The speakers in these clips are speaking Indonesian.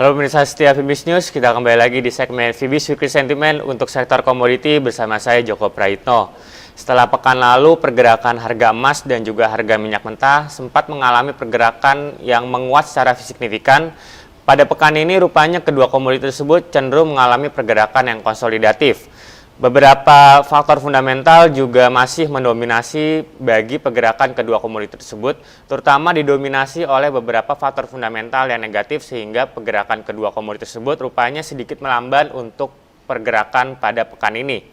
Halo pemirsa setia Fibis News, kita kembali lagi di segmen Fibis Weekly Sentiment untuk sektor komoditi bersama saya Joko Praitno. Setelah pekan lalu, pergerakan harga emas dan juga harga minyak mentah sempat mengalami pergerakan yang menguat secara signifikan. Pada pekan ini rupanya kedua komoditi tersebut cenderung mengalami pergerakan yang konsolidatif. Beberapa faktor fundamental juga masih mendominasi bagi pergerakan kedua komoditi tersebut, terutama didominasi oleh beberapa faktor fundamental yang negatif sehingga pergerakan kedua komoditi tersebut rupanya sedikit melamban untuk pergerakan pada pekan ini.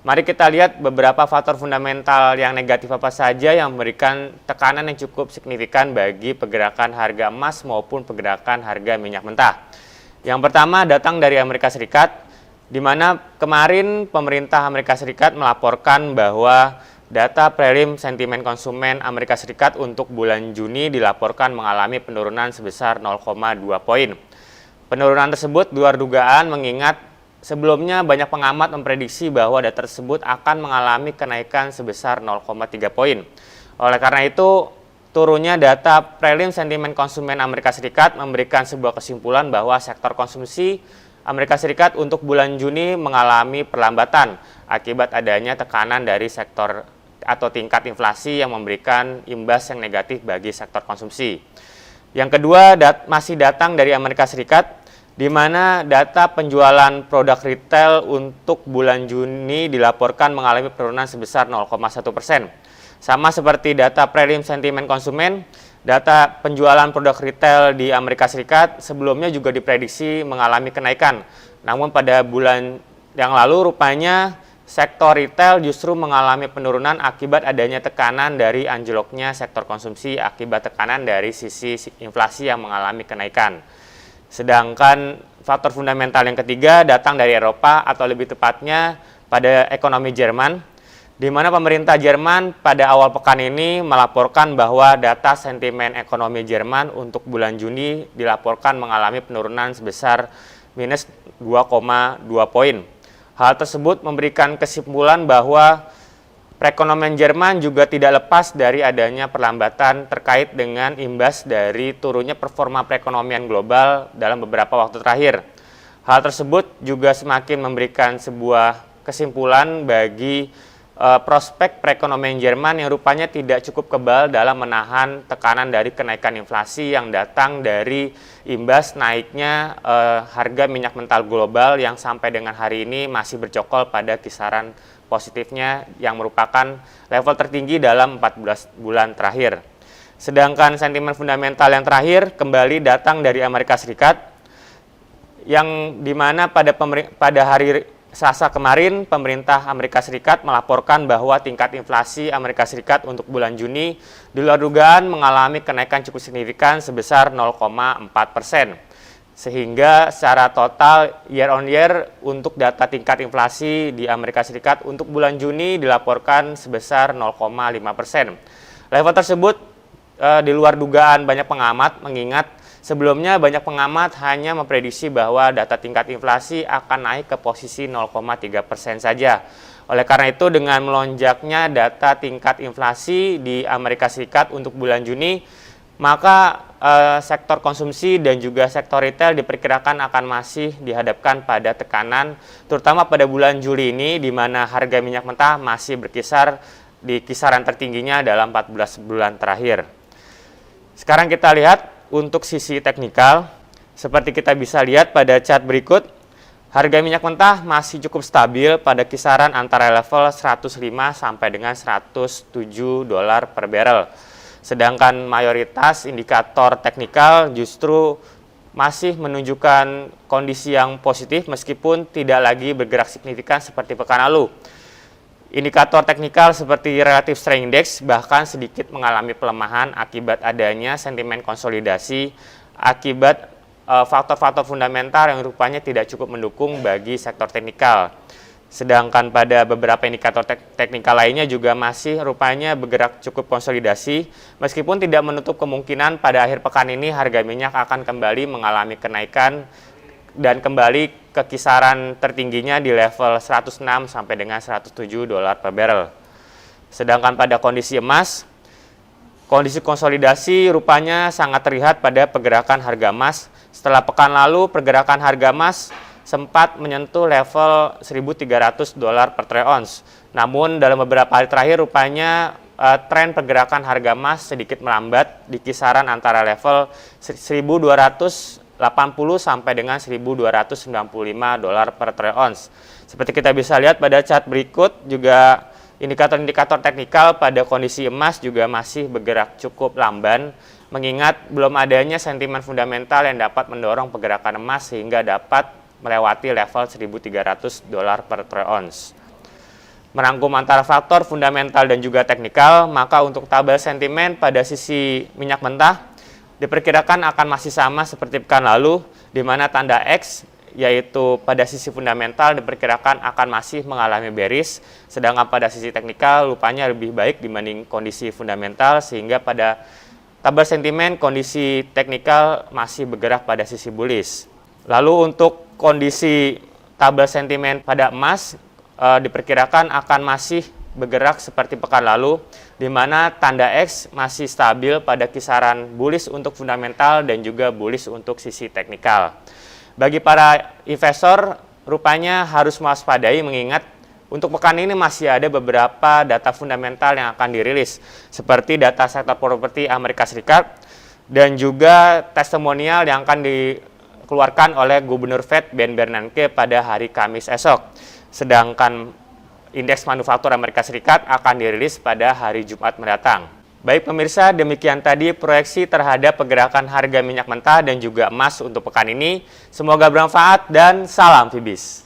Mari kita lihat beberapa faktor fundamental yang negatif apa saja yang memberikan tekanan yang cukup signifikan bagi pergerakan harga emas maupun pergerakan harga minyak mentah. Yang pertama datang dari Amerika Serikat, di mana kemarin pemerintah Amerika Serikat melaporkan bahwa data prelim sentimen konsumen Amerika Serikat untuk bulan Juni dilaporkan mengalami penurunan sebesar 0,2 poin. Penurunan tersebut luar dugaan mengingat sebelumnya banyak pengamat memprediksi bahwa data tersebut akan mengalami kenaikan sebesar 0,3 poin. Oleh karena itu, turunnya data prelim sentimen konsumen Amerika Serikat memberikan sebuah kesimpulan bahwa sektor konsumsi Amerika Serikat untuk bulan Juni mengalami perlambatan akibat adanya tekanan dari sektor atau tingkat inflasi yang memberikan imbas yang negatif bagi sektor konsumsi. Yang kedua masih datang dari Amerika Serikat, di mana data penjualan produk retail untuk bulan Juni dilaporkan mengalami penurunan sebesar 0,1%. Sama seperti data prelim sentimen konsumen, data penjualan produk retail di Amerika Serikat sebelumnya juga diprediksi mengalami kenaikan. Namun pada bulan yang lalu rupanya sektor retail justru mengalami penurunan akibat adanya tekanan dari anjloknya sektor konsumsi akibat tekanan dari sisi inflasi yang mengalami kenaikan. Sedangkan faktor fundamental yang ketiga datang dari Eropa atau lebih tepatnya pada ekonomi Jerman, di mana pemerintah Jerman pada awal pekan ini melaporkan bahwa data sentimen ekonomi Jerman untuk bulan Juni dilaporkan mengalami penurunan sebesar minus 2,2 poin. Hal tersebut memberikan kesimpulan bahwa perekonomian Jerman juga tidak lepas dari adanya perlambatan terkait dengan imbas dari turunnya performa perekonomian global dalam beberapa waktu terakhir. Hal tersebut juga semakin memberikan sebuah kesimpulan bagi prospek perekonomian Jerman yang rupanya tidak cukup kebal dalam menahan tekanan dari kenaikan inflasi yang datang dari imbas naiknya harga minyak mentah global yang sampai dengan hari ini masih bercokol pada kisaran positifnya yang merupakan level tertinggi dalam 14 bulan terakhir. Sedangkan sentimen fundamental yang terakhir kembali datang dari Amerika Serikat, yang dimana pada hari Selasa kemarin, pemerintah Amerika Serikat melaporkan bahwa tingkat inflasi Amerika Serikat untuk bulan Juni di luar dugaan mengalami kenaikan cukup signifikan sebesar 0,4%. Sehingga secara total year on year untuk data tingkat inflasi di Amerika Serikat untuk bulan Juni dilaporkan sebesar 0,5%. Level tersebut di luar dugaan banyak pengamat mengingat sebelumnya banyak pengamat hanya memprediksi bahwa data tingkat inflasi akan naik ke posisi 0,3% saja. Oleh karena itu dengan melonjaknya data tingkat inflasi di Amerika Serikat untuk bulan Juni, maka sektor konsumsi dan juga sektor retail diperkirakan akan masih dihadapkan pada tekanan, terutama pada bulan Juli ini di mana harga minyak mentah masih berkisar di kisaran tertingginya dalam 14 bulan terakhir. Sekarang kita lihat untuk sisi teknikal, seperti kita bisa lihat pada chart berikut, harga minyak mentah masih cukup stabil pada kisaran antara level 105 sampai dengan 107 dolar per barrel. Sedangkan mayoritas indikator teknikal justru masih menunjukkan kondisi yang positif meskipun tidak lagi bergerak signifikan seperti pekan lalu. Indikator teknikal seperti Relative Strength Index bahkan sedikit mengalami pelemahan akibat adanya sentimen konsolidasi akibat faktor-faktor fundamental yang rupanya tidak cukup mendukung bagi sektor teknikal. Sedangkan pada beberapa indikator teknikal lainnya juga masih rupanya bergerak cukup konsolidasi meskipun tidak menutup kemungkinan pada akhir pekan ini harga minyak akan kembali mengalami kenaikan dan kembali ke kisaran tertingginya di level 106 sampai dengan 107 dolar per barrel. Sedangkan pada kondisi emas, kondisi konsolidasi rupanya sangat terlihat pada pergerakan harga emas Setelah pekan lalu, pergerakan harga emas sempat menyentuh level $1.300 per troy ounce. Namun dalam beberapa hari terakhir rupanya tren pergerakan harga emas sedikit melambat di kisaran antara level 1.280 sampai dengan 1.295 dolar per troy ounce. Seperti kita bisa lihat pada chart berikut, juga indikator-indikator teknikal pada kondisi emas juga masih bergerak cukup lamban, mengingat belum adanya sentimen fundamental yang dapat mendorong pergerakan emas sehingga dapat melewati level 1.300 dolar per troy ounce. Merangkum antara faktor fundamental dan juga teknikal, maka untuk tabel sentimen pada sisi minyak mentah diperkirakan akan masih sama seperti pekan lalu, di mana tanda X yaitu pada sisi fundamental diperkirakan akan masih mengalami bearish, sedangkan pada sisi teknikal rupanya lebih baik dibanding kondisi fundamental, sehingga pada tabel sentimen kondisi teknikal masih bergerak pada sisi bullish. Lalu untuk kondisi tabel sentimen pada emas diperkirakan akan masih bergerak seperti pekan lalu, di mana tanda X masih stabil pada kisaran bullish untuk fundamental dan juga bullish untuk sisi teknikal. Bagi para investor, rupanya harus mewaspadai, mengingat untuk pekan ini masih ada beberapa data fundamental yang akan dirilis, seperti data sektor properti Amerika Serikat dan juga testimonial yang akan dikeluarkan oleh Gubernur Fed Ben Bernanke pada hari Kamis esok. Sedangkan indeks manufaktur Amerika Serikat akan dirilis pada hari Jumat mendatang. Baik pemirsa, demikian tadi proyeksi terhadap pergerakan harga minyak mentah dan juga emas untuk pekan ini. Semoga bermanfaat dan salam Fibis.